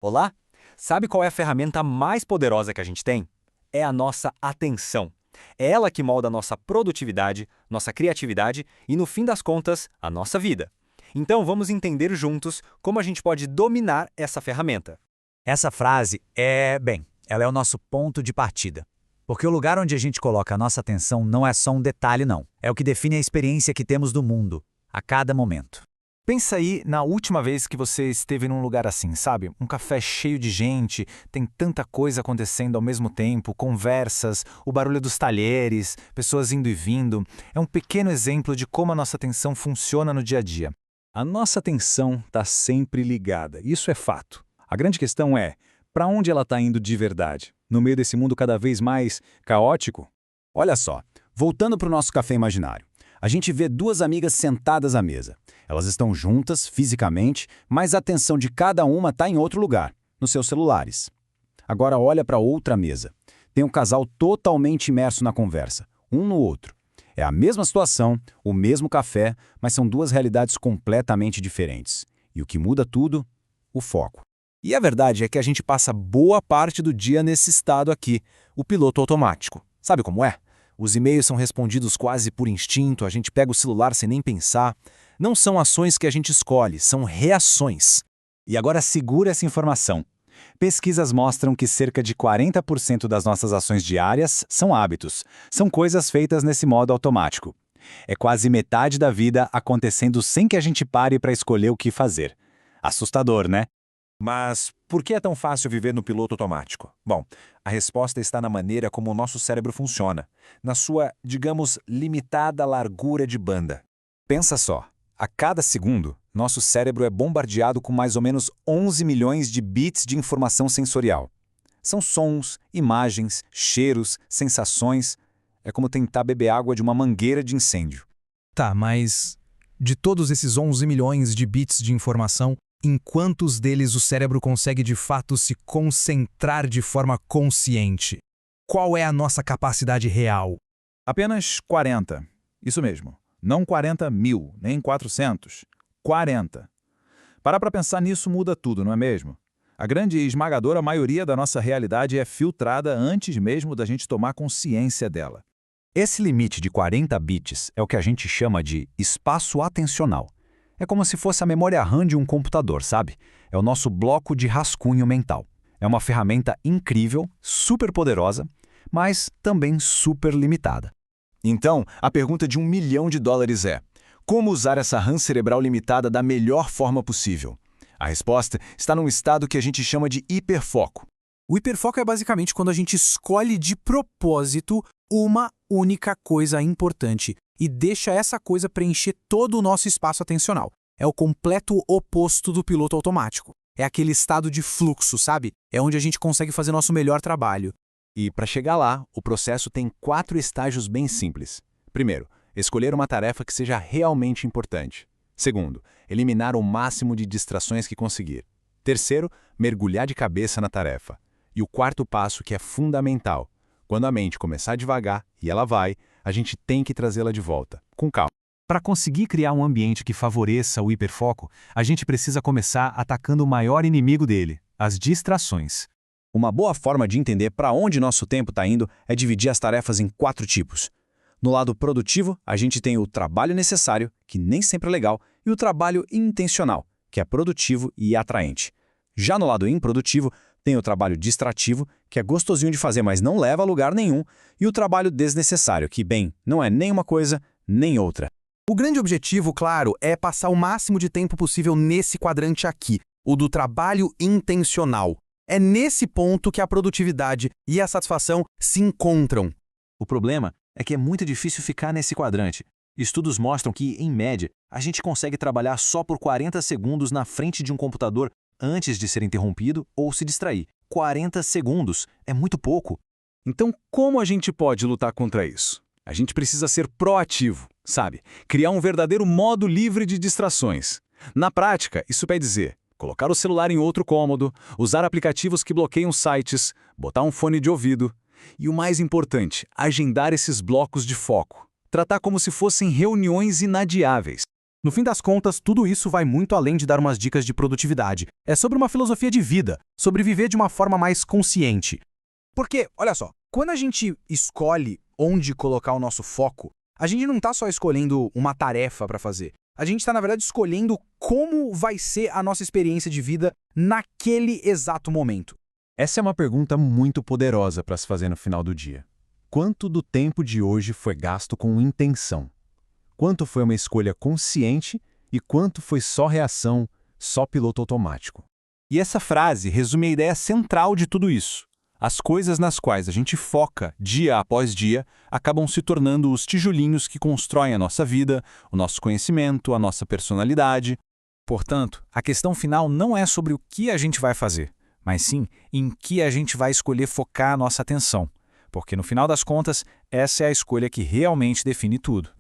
Olá? Sabe qual é a ferramenta mais poderosa que a gente tem? É a nossa atenção. É ela que molda a nossa produtividade, nossa criatividade e, no fim das contas, a nossa vida. Então, vamos entender juntos como a gente pode dominar essa ferramenta. Essa frase ela é o nosso ponto de partida. Porque o lugar onde a gente coloca a nossa atenção não é só um detalhe, não. É o que define a experiência que temos do mundo, a cada momento. Pensa aí na última vez que você esteve num lugar assim, sabe? Um café cheio de gente, tem tanta coisa acontecendo ao mesmo tempo, conversas, o barulho dos talheres, pessoas indo e vindo. É um pequeno exemplo de como a nossa atenção funciona no dia a dia. A nossa atenção está sempre ligada, isso é fato. A grande questão é, para onde ela está indo de verdade? No meio desse mundo cada vez mais caótico? Olha só, voltando para o nosso café imaginário. A gente vê duas amigas sentadas à mesa. Elas estão juntas, fisicamente, mas a atenção de cada uma está em outro lugar, nos seus celulares. Agora olha para outra mesa. Tem um casal totalmente imerso na conversa, um no outro. É a mesma situação, o mesmo café, mas são duas realidades completamente diferentes. E o que muda tudo? O foco. E a verdade é que a gente passa boa parte do dia nesse estado aqui, o piloto automático. Sabe como é? Os e-mails são respondidos quase por instinto, a gente pega o celular sem nem pensar. Não são ações que a gente escolhe, são reações. E agora segura essa informação. Pesquisas mostram que cerca de 40% das nossas ações diárias são hábitos. São coisas feitas nesse modo automático. É quase metade da vida acontecendo sem que a gente pare para escolher o que fazer. Assustador, né? Mas por que é tão fácil viver no piloto automático? Bom, a resposta está na maneira como o nosso cérebro funciona, na sua, digamos, limitada largura de banda. Pensa só, a cada segundo, nosso cérebro é bombardeado com mais ou menos 11 milhões de bits de informação sensorial. São sons, imagens, cheiros, sensações. É como tentar beber água de uma mangueira de incêndio. Tá, mas de todos esses 11 milhões de bits de informação, em quantos deles o cérebro consegue de fato se concentrar de forma consciente? Qual é a nossa capacidade real? Apenas 40. Isso mesmo. Não 40 mil, nem 400. 40. Parar para pensar nisso muda tudo, não é mesmo? A grande e esmagadora maioria da nossa realidade é filtrada antes mesmo da gente tomar consciência dela. Esse limite de 40 bits é o que a gente chama de espaço atencional. É como se fosse a memória RAM de um computador, sabe? É o nosso bloco de rascunho mental. É uma ferramenta incrível, super poderosa, mas também super limitada. Então, a pergunta de $1 milhão é: como usar essa RAM cerebral limitada da melhor forma possível? A resposta está num estado que a gente chama de hiperfoco. O hiperfoco é basicamente quando a gente escolhe de propósito uma única coisa importante e deixa essa coisa preencher todo o nosso espaço atencional. É o completo oposto do piloto automático. É aquele estado de fluxo, sabe? É onde a gente consegue fazer nosso melhor trabalho. E para chegar lá, o processo tem 4 estágios bem simples. Primeiro, escolher uma tarefa que seja realmente importante. Segundo, eliminar o máximo de distrações que conseguir. Terceiro, mergulhar de cabeça na tarefa. E o quarto passo, que é fundamental: quando a mente começar devagar, e ela vai, a gente tem que trazê-la de volta, com calma. Para conseguir criar um ambiente que favoreça o hiperfoco, a gente precisa começar atacando o maior inimigo dele, as distrações. Uma boa forma de entender para onde nosso tempo está indo é dividir as tarefas em 4 tipos. No lado produtivo, a gente tem o trabalho necessário, que nem sempre é legal, e o trabalho intencional, que é produtivo e atraente. Já no lado improdutivo, tem o trabalho distrativo, que é gostosinho de fazer, mas não leva a lugar nenhum, e o trabalho desnecessário, que, bem, não é nem uma coisa, nem outra. O grande objetivo, claro, é passar o máximo de tempo possível nesse quadrante aqui, o do trabalho intencional. É nesse ponto que a produtividade e a satisfação se encontram. O problema é que é muito difícil ficar nesse quadrante. Estudos mostram que, em média, a gente consegue trabalhar só por 40 segundos na frente de um computador antes de ser interrompido ou se distrair. 40 segundos é muito pouco. Então, como a gente pode lutar contra isso? A gente precisa ser proativo, sabe? Criar um verdadeiro modo livre de distrações. Na prática, isso quer dizer colocar o celular em outro cômodo, usar aplicativos que bloqueiam sites, botar um fone de ouvido. E o mais importante, agendar esses blocos de foco. Tratar como se fossem reuniões inadiáveis. No fim das contas, tudo isso vai muito além de dar umas dicas de produtividade. É sobre uma filosofia de vida, sobre viver de uma forma mais consciente. Porque, olha só, quando a gente escolhe onde colocar o nosso foco, a gente não está só escolhendo uma tarefa para fazer. A gente está, na verdade, escolhendo como vai ser a nossa experiência de vida naquele exato momento. Essa é uma pergunta muito poderosa para se fazer no final do dia. Quanto do tempo de hoje foi gasto com intenção? Quanto foi uma escolha consciente e quanto foi só reação, só piloto automático? E essa frase resume a ideia central de tudo isso. As coisas nas quais a gente foca dia após dia acabam se tornando os tijolinhos que constroem a nossa vida, o nosso conhecimento, a nossa personalidade. Portanto, a questão final não é sobre o que a gente vai fazer, mas sim em que a gente vai escolher focar a nossa atenção. Porque, no final das contas, essa é a escolha que realmente define tudo.